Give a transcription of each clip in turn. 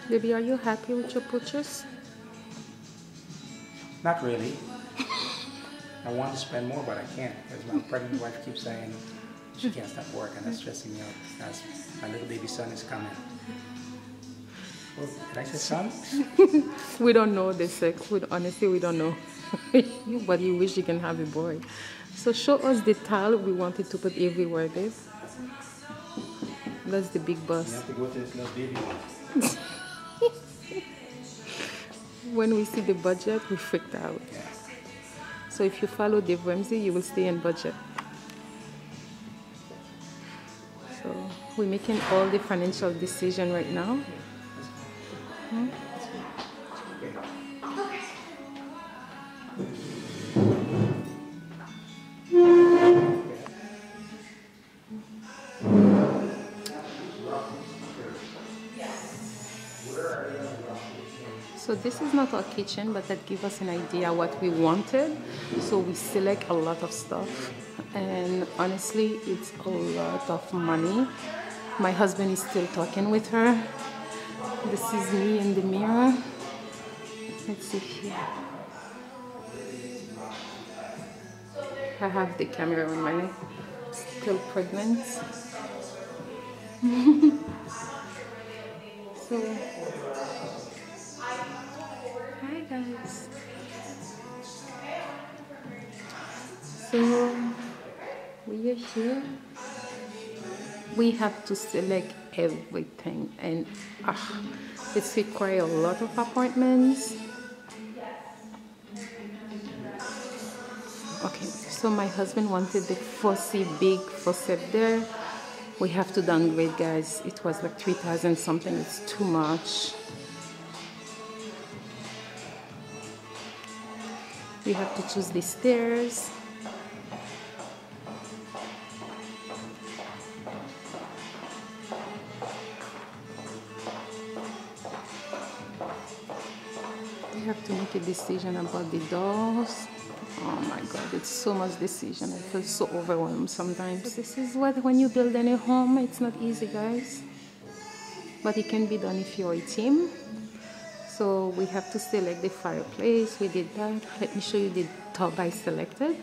Baby, are you happy with your purchase? Not really. I want to spend more, but I can't because my pregnant wife keeps saying she can't stop work, and that's stressing me out because my little baby son is coming. Oh, did I say son? We don't know the sex. Honestly, we don't know. But you wish you can have a boy. So show us the towel we wanted to put everywhere, babe. That's the big You bus. have to go to this little baby one. When we see the budget, we freaked out. Yeah. So if you follow Dave Ramsey, you will stay in budget. So we're making all the financial decision right now. So this is not our kitchen, but that gives us an idea what we wanted. So we select a lot of stuff, and honestly, it's a lot of money. My husband is still talking with her. This is me in the mirror. Let's see here. I have the camera on my neck. Still pregnant. So, hi guys. So we are here. We have to select everything, and it's require a lot of appointments. Okay, so my husband wanted the fussy big faucet there. We have to downgrade, guys. It was like 3,000 something. It's too much. We have to choose the stairs. We have to make a decision about the doors. Oh my God, it's so much decision. I feel so overwhelmed sometimes. So this is what, when you build any home, it's not easy, guys. But it can be done if you're a team. So we have to select the fireplace. We did that. Let me show you the tub I selected.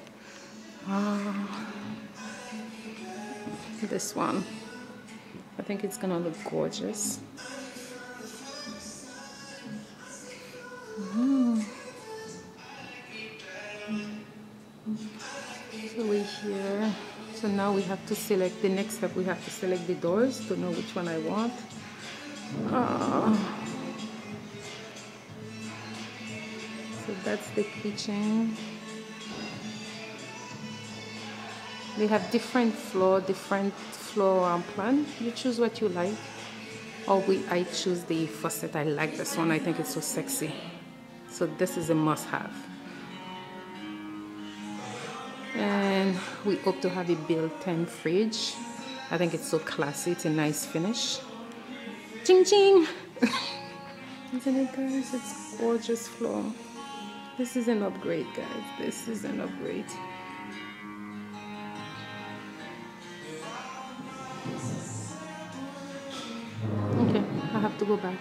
This one. I think it's gonna look gorgeous. So we're here. So now we have to select the next step. We have to select the doors to know which one I want. So that's the kitchen. They have different floor plan. You choose what you like. Or I choose the faucet. I like this one. I think it's so sexy. So this is a must-have. And we hope to have a built-in fridge. I think it's so classy. It's a nice finish. Ching ching! Isn't it, guys? It's gorgeous floor. This is an upgrade, guys. This is an upgrade. Okay, I have to go back,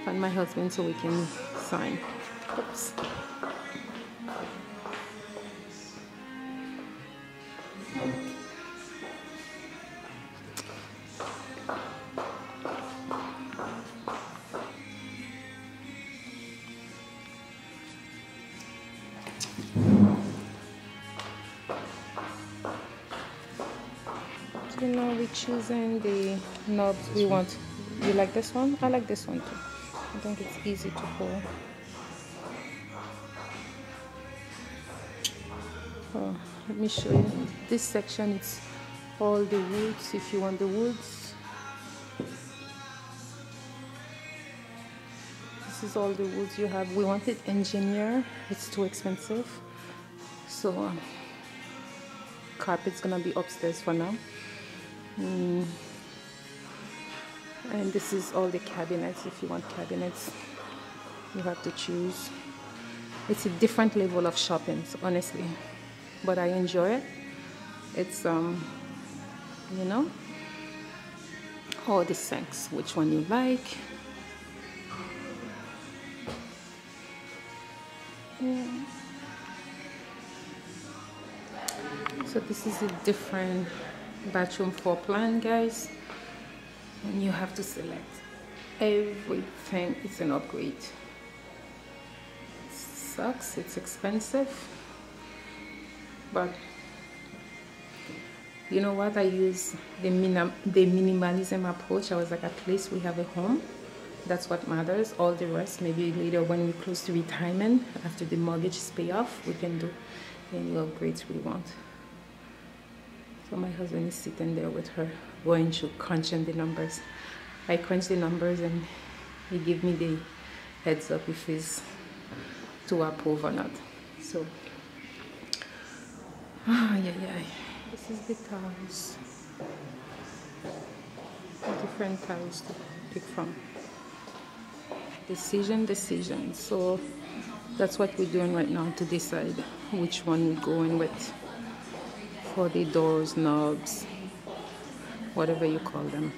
find my husband so we can sign. Oops. So now we're choosing the knobs we want. You like this one? I like this one too. I think it's easy to pull. Oh, let me show you. This section, it's all the woods if you want the woods. This is all the woods you have. We wanted engineer. It's too expensive. So carpet's gonna be upstairs for now. And this is all the cabinets. If you want cabinets, you have to choose. It's a different level of shopping, honestly, but I enjoy it. It's you know, all the sinks, which one you like. Yeah. So this is a different bathroom floor plan, guys, and you have to select everything. It's an upgrade. It sucks, it's expensive, but you know what, I use the minimalism approach. I was like, at least we have a home. That's what matters. All the rest, maybe later when we're close to retirement, after the mortgage is paid off, we can do any upgrades we want. So my husband is sitting there with her, going through crunching the numbers. I crunch the numbers and he give me the heads up if it's to approve or not. So, yeah. This is the tiles. Different tiles to pick from. Decision. So that's what we're doing right now, to decide which one we're going with for the doors, knobs, whatever you call them.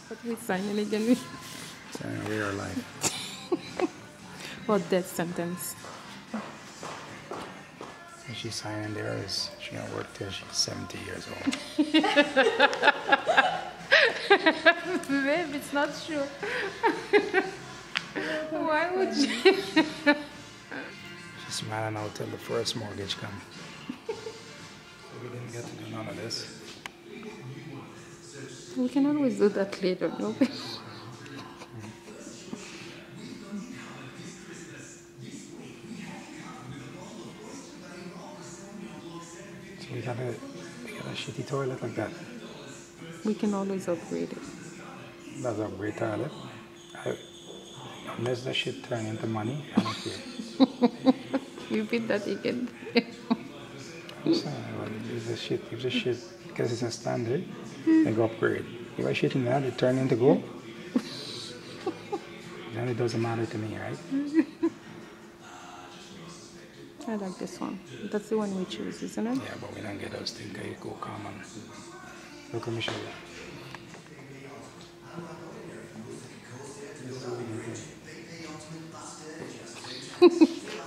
What we signing again? Signing away our life. Or death sentence. What she's signing there is she gonna work till she's 70 years old. Babe, it's not true. Why would you? She's smiling out till the first mortgage comes. So we didn't get to do none of this. We can always do that later, no? So we got a shitty toilet like that. We can always upgrade it. That's a great toilet. Unless the shit turn into money, I don't care. Repeat that again. I'm saying, well, if the shit, because it's a standard, they go upgrade. If I shit in that, it turn into gold. Then it doesn't matter to me, right? I like this one. That's the one we choose, isn't it? Yeah, but we don't get those things. You go common. Look at me show you.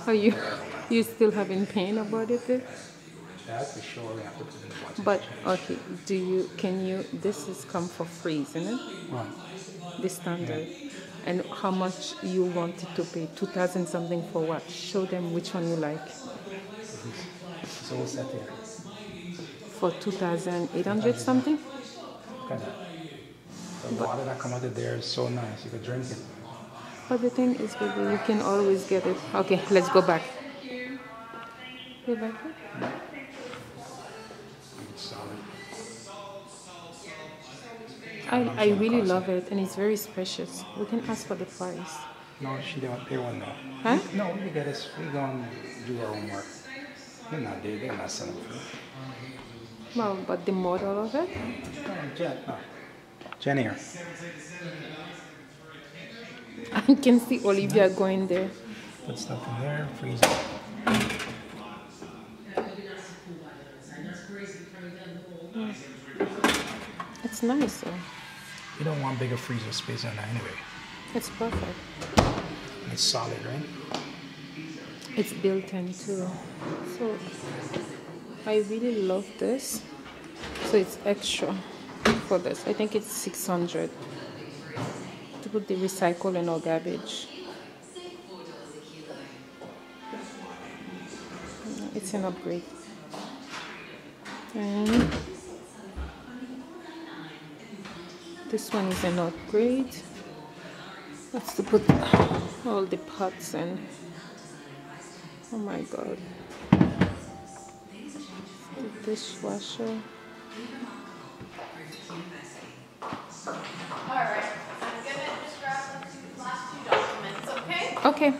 Are you still having pain about it? That for sure we have to put in the watch. But okay, this is come for free, isn't it? What? The standard. Yeah. And how much you wanted to pay? 2,000 something for what? Show them which one you like. So what's that here? For 2,800 something? Look at that. The water that come out of there is so nice. You could drink it. But the thing is, baby, you can always get it. Okay, let's go back. Go back. It's solid. I really love it, and it's very spacious. We can ask for the price. No, she don't pay one now. Huh? No, we get us. We go and do our own work. They're not there. They're not selling food. Well, but the model of it? Jen here. I can see Olivia going there. Put stuff in there, freeze it. It's nice though. You don't want bigger freezer space on that anyway. It's perfect. It's solid, right? It's built in too. So I really love this. So it's extra for this. I think it's 600 to put the recycle and all garbage. It's an upgrade. And this one is an upgrade. That's to put all the pots in. Oh my god. The dishwasher. Alright, I'm gonna just grab the last two documents, okay? Okay.